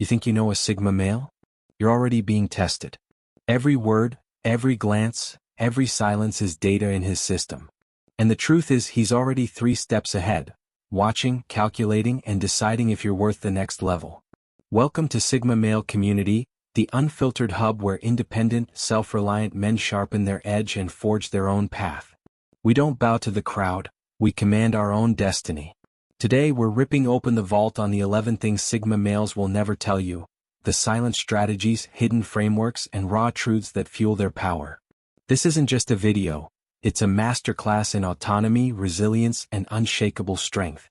You think you know a Sigma male? You're already being tested. Every word, every glance, every silence is data in his system. And the truth is he's already 3 steps ahead, watching, calculating, and deciding if you're worth the next level. Welcome to Sigma Male Community, the unfiltered hub where independent, self-reliant men sharpen their edge and forge their own path. We don't bow to the crowd, we command our own destiny. Today we're ripping open the vault on the 11 things Sigma males will never tell you, the silent strategies, hidden frameworks, and raw truths that fuel their power. This isn't just a video, it's a masterclass in autonomy, resilience, and unshakable strength.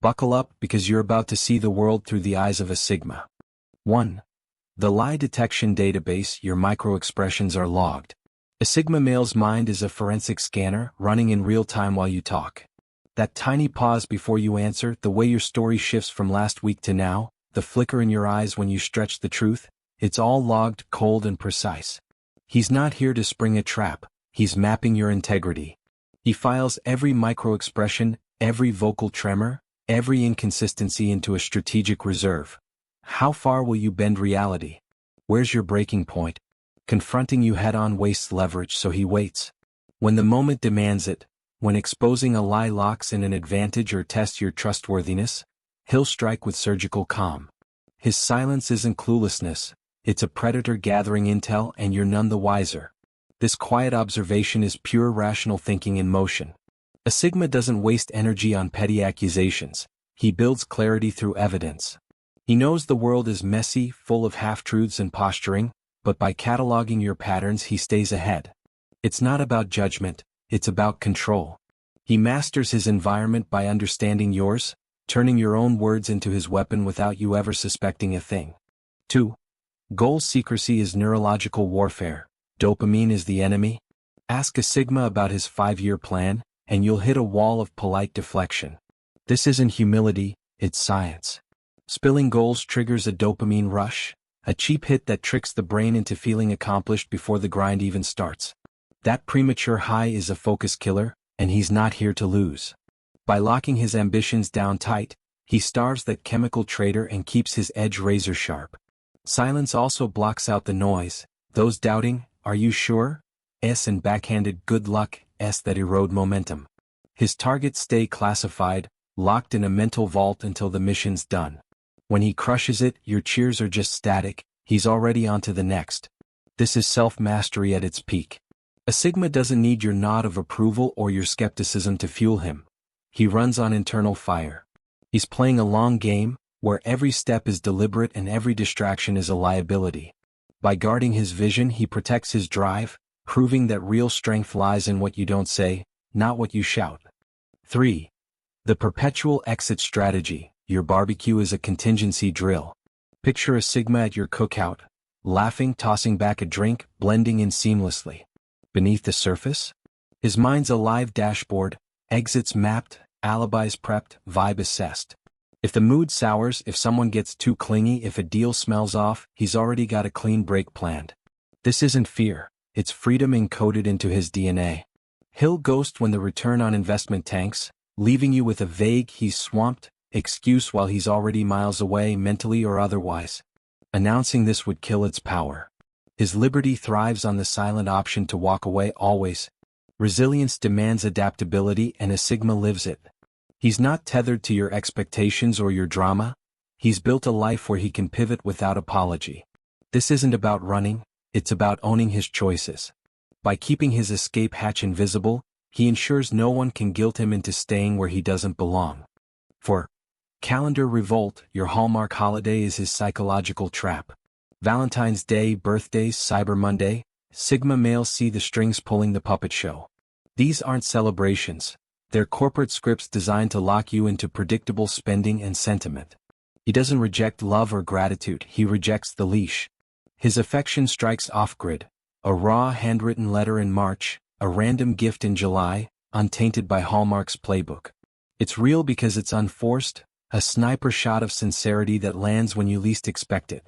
Buckle up because you're about to see the world through the eyes of a Sigma. 1. The lie detection database. Your microexpressions are logged. A Sigma male's mind is a forensic scanner running in real time while you talk. That tiny pause before you answer, the way your story shifts from last week to now, the flicker in your eyes when you stretch the truth, it's all logged, cold and precise. He's not here to spring a trap, he's mapping your integrity. He files every microexpression, every vocal tremor, every inconsistency into a strategic reserve. How far will you bend reality? Where's your breaking point? Confronting you head-on wastes leverage, so he waits. When the moment demands it, when exposing a lie locks in an advantage or tests your trustworthiness, he'll strike with surgical calm. His silence isn't cluelessness, it's a predator gathering intel and you're none the wiser. This quiet observation is pure rational thinking in motion. A Sigma doesn't waste energy on petty accusations, he builds clarity through evidence. He knows the world is messy, full of half-truths and posturing, but by cataloging your patterns he stays ahead. It's not about judgment, it's about control. He masters his environment by understanding yours, turning your own words into his weapon without you ever suspecting a thing. 2. Goal secrecy is neurological warfare. Dopamine is the enemy. Ask a Sigma about his 5-year plan, and you'll hit a wall of polite deflection. This isn't humility, it's science. Spilling goals triggers a dopamine rush, a cheap hit that tricks the brain into feeling accomplished before the grind even starts. That premature high is a focus killer, and he's not here to lose. By locking his ambitions down tight, he starves that chemical traitor and keeps his edge razor sharp. Silence also blocks out the noise, those doubting, "Are you sure?" and backhanded "good luck" that erode momentum. His targets stay classified, locked in a mental vault until the mission's done. When he crushes it, your cheers are just static, he's already on to the next. This is self-mastery at its peak. A Sigma doesn't need your nod of approval or your skepticism to fuel him. He runs on internal fire. He's playing a long game, where every step is deliberate and every distraction is a liability. By guarding his vision, he protects his drive, proving that real strength lies in what you don't say, not what you shout. 3. The Perpetual exit strategy. Your barbecue is a contingency drill. Picture a Sigma at your cookout, laughing, tossing back a drink, blending in seamlessly. Beneath the surface? His mind's a live dashboard, exits mapped, alibis prepped, vibe assessed. If the mood sours, if someone gets too clingy, if a deal smells off, he's already got a clean break planned. This isn't fear, it's freedom encoded into his DNA. He'll ghost when the return on investment tanks, leaving you with a vague "he's swamped" excuse while he's already miles away mentally or otherwise. Announcing this would kill its power. His liberty thrives on the silent option to walk away always. Resilience demands adaptability and a Sigma lives it. He's not tethered to your expectations or your drama. He's built a life where he can pivot without apology. This isn't about running, it's about owning his choices. By keeping his escape hatch invisible, he ensures no one can guilt him into staying where he doesn't belong. 4. Calendar Revolt. Your Hallmark holiday is his psychological trap. Valentine's Day, birthdays, Cyber Monday, Sigma males see the strings pulling the puppet show. These aren't celebrations, they're corporate scripts designed to lock you into predictable spending and sentiment. He doesn't reject love or gratitude, he rejects the leash. His affection strikes off-grid, a raw handwritten letter in March, a random gift in July, untainted by Hallmark's playbook. It's real because it's unforced, a sniper shot of sincerity that lands when you least expect it.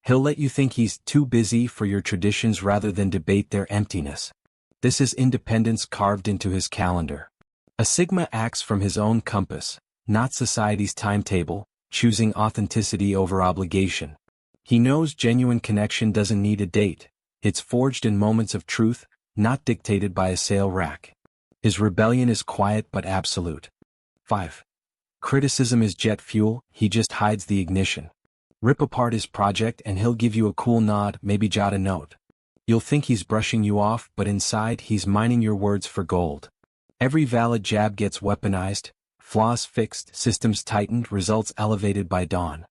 He'll let you think he's too busy for your traditions rather than debate their emptiness. This is independence carved into his calendar. A Sigma acts from his own compass, not society's timetable, choosing authenticity over obligation. He knows genuine connection doesn't need a date. It's forged in moments of truth, not dictated by a sale rack. His rebellion is quiet but absolute. 5. Criticism is jet fuel, he just hides the ignition. Rip apart his project and he'll give you a cool nod, maybe jot a note. You'll think he's brushing you off, but inside he's mining your words for gold. Every valid jab gets weaponized, flaws fixed, systems tightened, results elevated by dawn.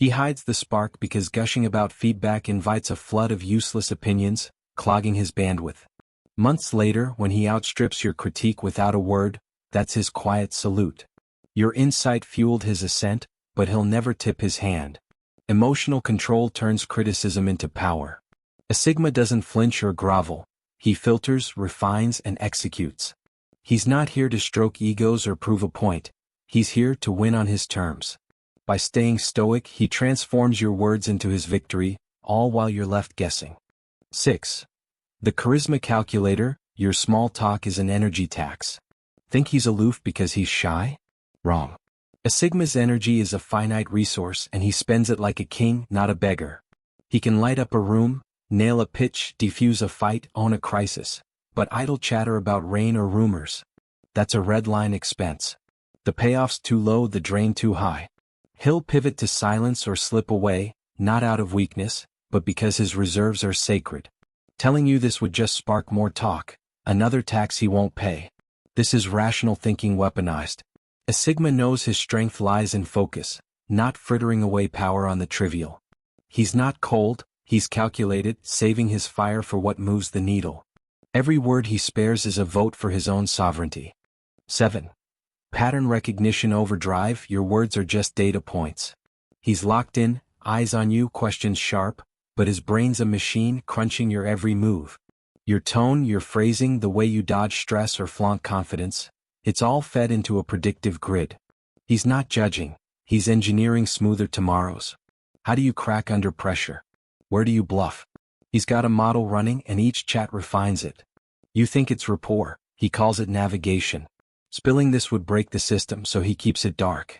He hides the spark because gushing about feedback invites a flood of useless opinions, clogging his bandwidth. Months later, when he outstrips your critique without a word, that's his quiet salute. Your insight fueled his ascent, but he'll never tip his hand. Emotional control turns criticism into power. A Sigma doesn't flinch or grovel. He filters, refines, and executes. He's not here to stroke egos or prove a point. He's here to win on his terms. By staying stoic, he transforms your words into his victory, all while you're left guessing. 6. The charisma calculator, your small talk is an energy tax. Think he's aloof because he's shy? Wrong. A Sigma's energy is a finite resource and he spends it like a king, not a beggar. He can light up a room, nail a pitch, defuse a fight, own a crisis. But idle chatter about rain or rumors, that's a red line expense. The payoff's too low, the drain too high. He'll pivot to silence or slip away, not out of weakness, but because his reserves are sacred. Telling you this would just spark more talk, another tax he won't pay. This is rational thinking weaponized. A Sigma knows his strength lies in focus, not frittering away power on the trivial. He's not cold, he's calculated, saving his fire for what moves the needle. Every word he spares is a vote for his own sovereignty. 7. Pattern recognition overdrive, your words are just data points. He's locked in, eyes on you, questions sharp, but his brain's a machine crunching your every move. Your tone, your phrasing, the way you dodge stress or flaunt confidence, it's all fed into a predictive grid. He's not judging, he's engineering smoother tomorrows. How do you crack under pressure? Where do you bluff? He's got a model running and each chat refines it. You think it's rapport, he calls it navigation. Spilling this would break the system, so he keeps it dark.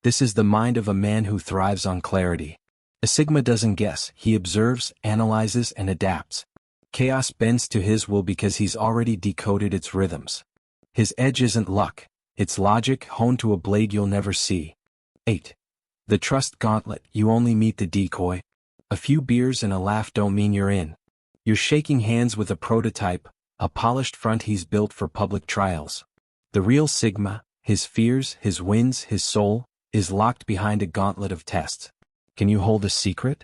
This is the mind of a man who thrives on clarity. A Sigma doesn't guess, he observes, analyzes, and adapts. Chaos bends to his will because he's already decoded its rhythms. His edge isn't luck, it's logic honed to a blade you'll never see. 8. The trust gauntlet, you only meet the decoy. A few beers and a laugh don't mean you're in. You're shaking hands with a prototype, a polished front he's built for public trials. The real Sigma, his fears, his wins, his soul, is locked behind a gauntlet of tests. Can you hold a secret?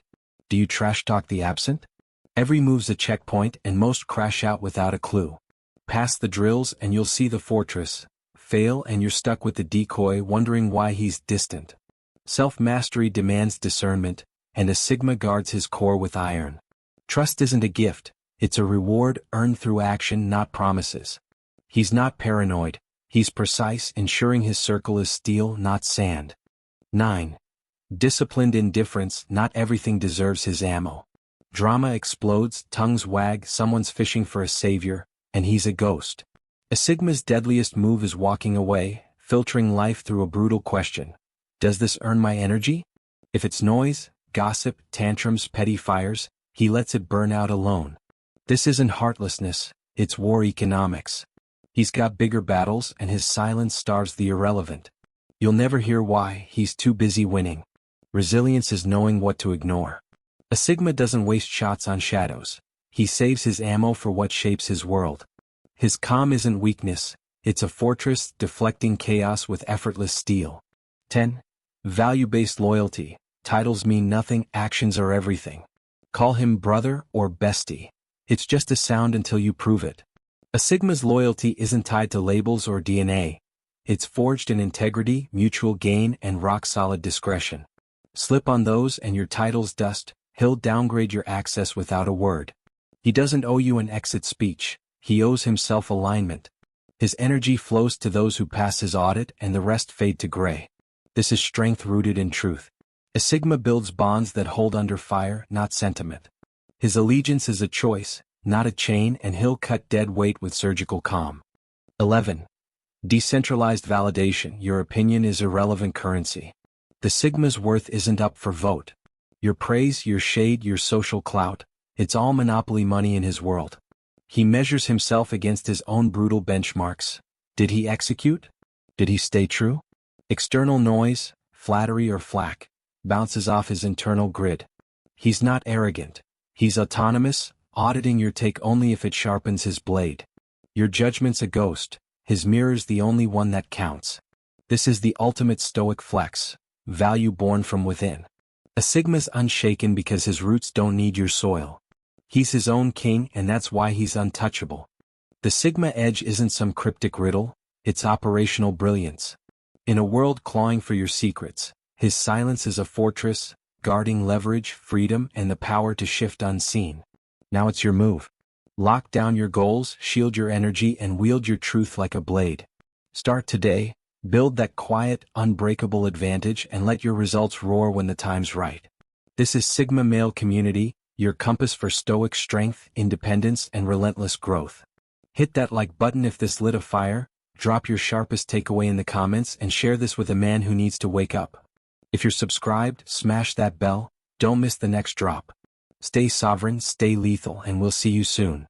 Do you trash talk the absent? Every move's a checkpoint and most crash out without a clue. Pass the drills and you'll see the fortress. Fail and you're stuck with the decoy wondering why he's distant. Self-mastery demands discernment, and a Sigma guards his core with iron. Trust isn't a gift, it's a reward earned through action, not promises. He's not paranoid, he's precise, ensuring his circle is steel, not sand. 9. Disciplined indifference, not everything deserves his ammo. Drama explodes, tongues wag, someone's fishing for a savior, and he's a ghost. A Sigma's deadliest move is walking away, filtering life through a brutal question. Does this earn my energy? If it's noise, gossip, tantrums, petty fires, he lets it burn out alone. This isn't heartlessness, it's war economics. He's got bigger battles and his silence starves the irrelevant. You'll never hear why, he's too busy winning. Resilience is knowing what to ignore. A Sigma doesn't waste shots on shadows. He saves his ammo for what shapes his world. His calm isn't weakness, it's a fortress deflecting chaos with effortless steel. 10. Value-based loyalty. Titles mean nothing, actions are everything. Call him brother or bestie. It's just a sound until you prove it. A Sigma's loyalty isn't tied to labels or DNA. It's forged in integrity, mutual gain, and rock-solid discretion. Slip on those and your title's dust, he'll downgrade your access without a word. He doesn't owe you an exit speech, he owes himself alignment. His energy flows to those who pass his audit and the rest fade to gray. This is strength rooted in truth. A Sigma builds bonds that hold under fire, not sentiment. His allegiance is a choice, not a chain, and he'll cut dead weight with surgical calm. 11. Decentralized validation, your opinion is irrelevant currency. The Sigma's worth isn't up for vote. Your praise, your shade, your social clout, it's all monopoly money in his world. He measures himself against his own brutal benchmarks. Did he execute? Did he stay true? External noise, flattery or flack, bounces off his internal grid. He's not arrogant. He's autonomous, auditing your take only if it sharpens his blade. Your judgment's a ghost, his mirror's the only one that counts. This is the ultimate stoic flex, value born from within. A Sigma's unshaken because his roots don't need your soil. He's his own king, and that's why he's untouchable. The Sigma edge isn't some cryptic riddle, it's operational brilliance. In a world clawing for your secrets, his silence is a fortress, guarding leverage, freedom, and the power to shift unseen. Now it's your move. Lock down your goals, shield your energy, and wield your truth like a blade. Start today, build that quiet, unbreakable advantage, and let your results roar when the time's right. This is Sigma Male Community, your compass for stoic strength, independence, and relentless growth. Hit that like button if this lit a fire, drop your sharpest takeaway in the comments, and share this with a man who needs to wake up. If you're subscribed, smash that bell, don't miss the next drop. Stay sovereign, stay lethal, and we'll see you soon.